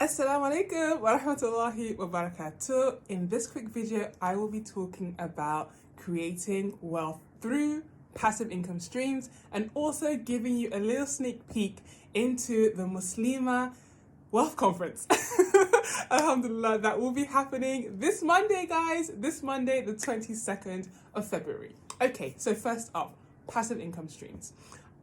Assalamu alaikum wa rahmatullahi wa barakatuh. In this quick video, I will be talking about creating wealth through passive income streams and also giving you a little sneak peek into the Muslimah Wealth Conference. Alhamdulillah, that will be happening this Monday, guys. This Monday, the 22nd of February. Okay, so first up, passive income streams.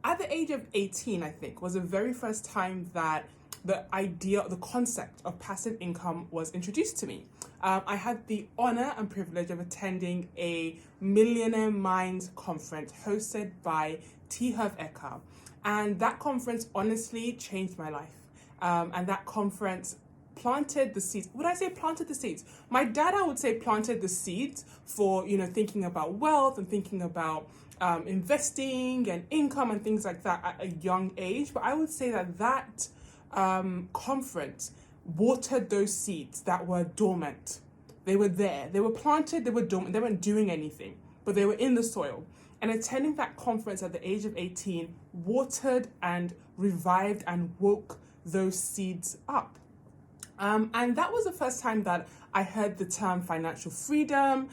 At the age of 18, I think, was the very first time that the concept of passive income was introduced to me. I had the honor and privilege of attending a Millionaire Minds conference hosted by T. Herv Eker. And that conference honestly changed my life. And that conference planted the seeds. Would I say planted the seeds? My dad, I would say, planted the seeds for, thinking about wealth and thinking about investing and income and things like that at a young age. But I would say that conference watered those seeds that were dormant. They were there. They were planted. They were dormant. They weren't doing anything, but they were in the soil. And attending that conference at the age of 18 watered and revived and woke those seeds up. And that was the first time that I heard the term financial freedom,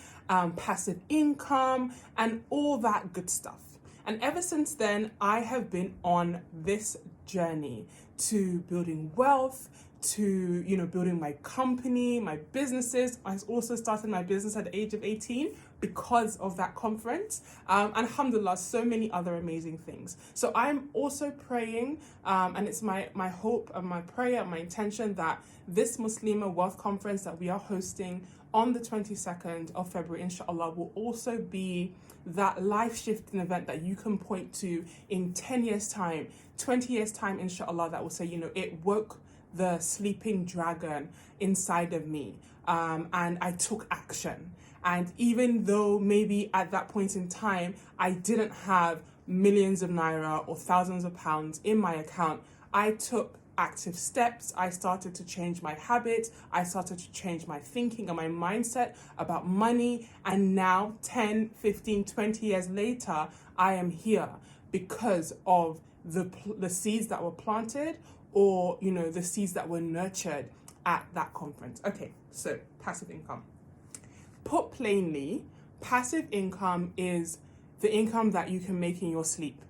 passive income, and all that good stuff. And ever since then, I have been on this journey to building wealth, to, building my company, my businesses. I also started my business at the age of 18 because of that conference. And alhamdulillah, so many other amazing things. So I'm also praying, and it's my hope and my prayer and my intention that this Muslimah Wealth Conference that we are hosting on the 22nd of February, inshallah, will also be that life-shifting event that you can point to in 10 years' time, 20 years' time, inshallah, that will say, it woke the sleeping dragon inside of me, and I took action. And even though maybe at that point in time, I didn't have millions of naira or thousands of pounds in my account, I took active steps. I started to change my habits. I started to change my thinking and my mindset about money. And now 10, 15, 20 years later, I am here because of the seeds that were planted, or, the seeds that were nurtured at that conference. Okay, so passive income. Put plainly, passive income is the income that you can make in your sleep.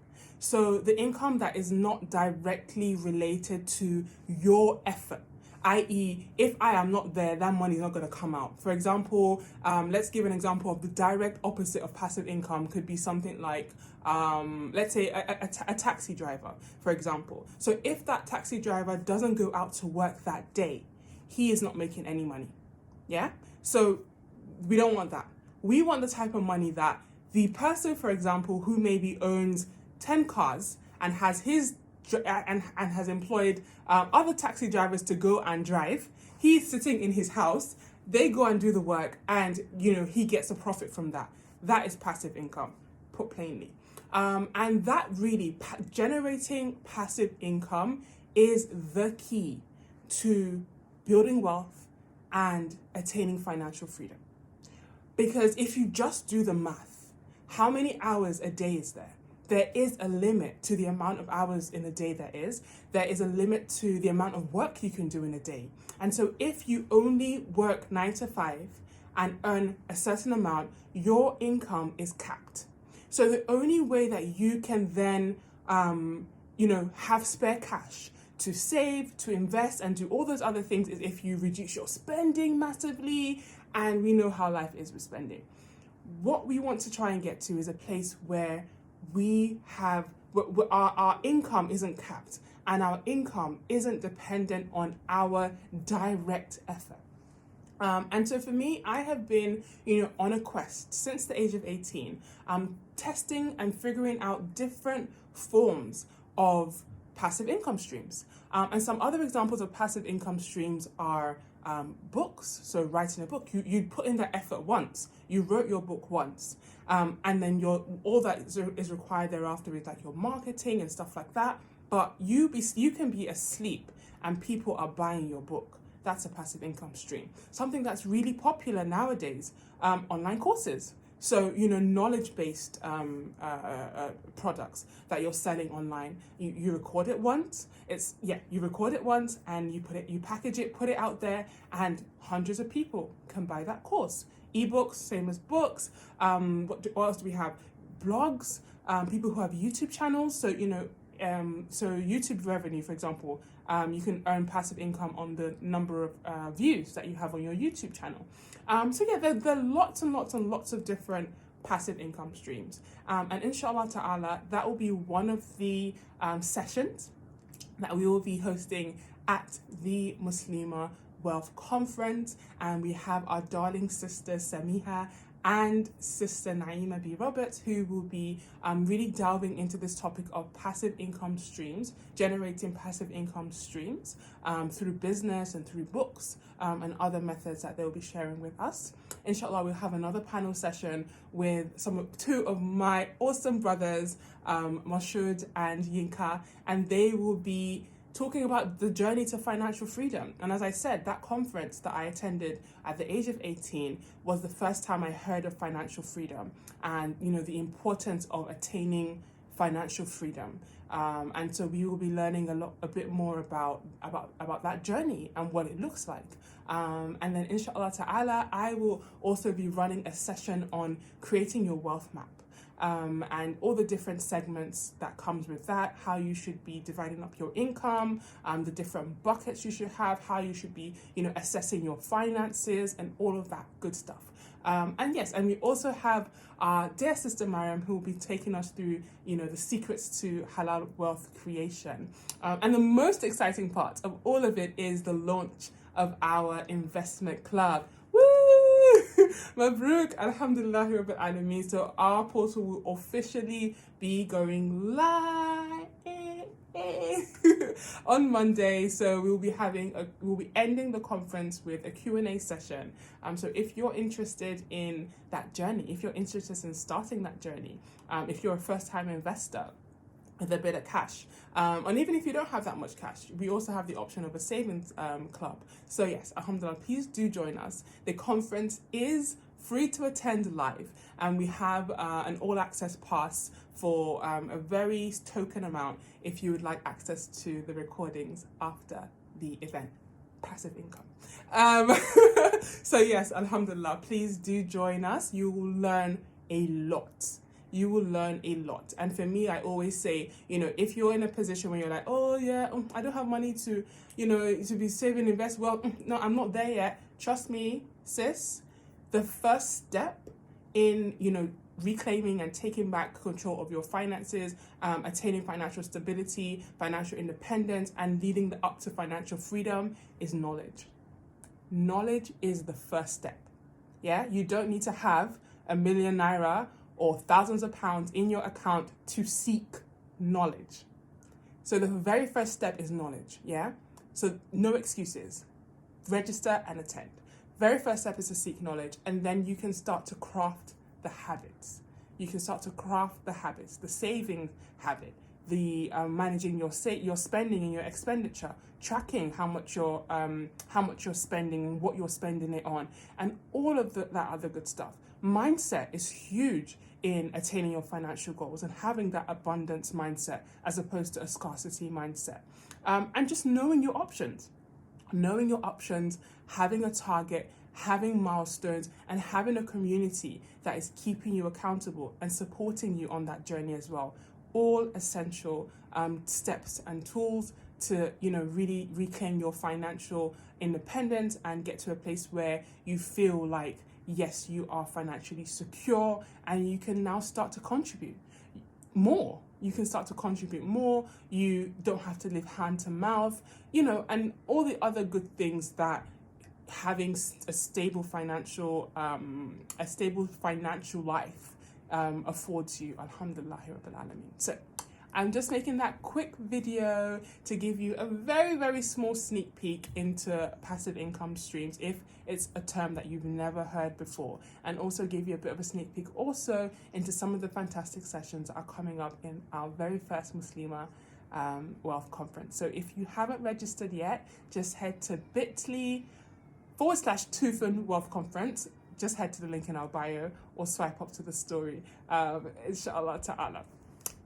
So the income that is not directly related to your effort, i.e., if I am not there, that money is not going to come out. For example, let's give an example of the direct opposite of passive income. Could be something like, let's say a taxi driver, for example. So if that taxi driver doesn't go out to work that day, he is not making any money. Yeah? So we don't want that. We want the type of money that the person, for example, who maybe owns 10 cars and has has employed other taxi drivers to go and drive. He's sitting in his house. They go and do the work, and he gets a profit from that. That is passive income, put plainly. And that really generating passive income is the key to building wealth and attaining financial freedom. Because if you just do the math, how many hours a day is there? There is a limit to the amount of hours in a day there is. There is a limit to the amount of work you can do in a day. And so if you only work 9 to 5 and earn a certain amount, your income is capped. So the only way that you can then, have spare cash to save, to invest, and do all those other things is if you reduce your spending massively. And we know how life is with spending. What we want to try and get to is a place where we have our income isn't capped and our income isn't dependent on our direct effort. And so for me, I have been, on a quest since the age of 18, testing and figuring out different forms of passive income streams. And some other examples of passive income streams are books. So writing a book, you put in that effort once, you wrote your book once, and then all that is required thereafter is like your marketing and stuff like that. But you can be asleep and people are buying your book. That's a passive income stream. Something that's really popular nowadays, online courses. So, knowledge-based products that you're selling online, you record it once. You record it once and you package it, put it out there, and hundreds of people can buy that course. Ebooks, same as books. What else do we have? Blogs, people who have YouTube channels. So, so YouTube revenue, for example, you can earn passive income on the number of views that you have on your YouTube channel. There are lots and lots and lots of different passive income streams. And inshallah ta'ala, that will be one of the sessions that we will be hosting at the Muslimah Wealth Conference. And we have our darling sister Samiha and sister Naima B. Roberts, who will be really delving into this topic of passive income streams, generating passive income streams through business and through books and other methods that they'll be sharing with us. Inshallah, we'll have another panel session with two of my awesome brothers, Mashud and Yinka, and they will be talking about the journey to financial freedom. And as I said, that conference that I attended at the age of 18 was the first time I heard of financial freedom and, the importance of attaining financial freedom. And so we will be learning a bit more about that journey and what it looks like. And then inshallah ta'ala, I will also be running a session on creating your wealth map. And all the different segments that comes with that, how you should be dividing up your income, the different buckets you should have, how you should be, assessing your finances and all of that good stuff. And we also have our dear sister Mariam, who will be taking us through, the secrets to halal wealth creation. And the most exciting part of all of it is the launch of our investment club. Mabruk, alhamdulillah rabbil alameen. So our portal will officially be going live on Monday. So we'll be ending the conference with a Q&A session. So if you're interested in that journey, if you're interested in starting that journey, if you're a first-time investor with a bit of cash, and even if you don't have that much cash, we also have the option of a savings club. So yes, alhamdulillah, please do join us. The conference is free to attend live, and we have an all-access pass for a very token amount if you would like access to the recordings after the event. Passive income. So yes, alhamdulillah, please do join us. You will learn a lot. You will learn a lot. And for me, I always say, if you're in a position where you're like, oh yeah, I don't have money to, to be saving, invest. Well, no, I'm not there yet. Trust me, sis, the first step in, reclaiming and taking back control of your finances, attaining financial stability, financial independence, and leading up to financial freedom is knowledge. Knowledge is the first step. Yeah, you don't need to have $1 million naira or thousands of pounds in your account to seek knowledge. So the very first step is knowledge, yeah? So no excuses. Register and attend. Very first step is to seek knowledge, and then you can start to craft the habits. You can start to craft the habits, the saving habit, the managing your spending and your expenditure, tracking how much you're spending and what you're spending it on, and all of that other good stuff. Mindset is huge in attaining your financial goals and having that abundance mindset as opposed to a scarcity mindset. And just knowing your options, having a target, having milestones, and having a community that is keeping you accountable and supporting you on that journey as well. All essential steps and tools to, really reclaim your financial independence and get to a place where you feel like, yes, you are financially secure and you can now start to contribute more. You can start to contribute more. You don't have to live hand to mouth, and all the other good things that having a stable financial life affords you. Alhamdulillah rabbil alameen. So I'm just making that quick video to give you a very, very small sneak peek into passive income streams, if it's a term that you've never heard before, and also give you a bit of a sneak peek also into some of the fantastic sessions that are coming up in our very first Muslimah Wealth Conference. So if you haven't registered yet, just head to bit.ly/Tufan Wealth Conference. just head to the link in our bio or swipe up to the story. Inshallah ta'ala.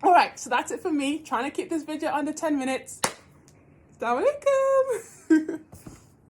All right, so that's it for me. Trying to keep this video under 10 minutes. Assalamu alaikum.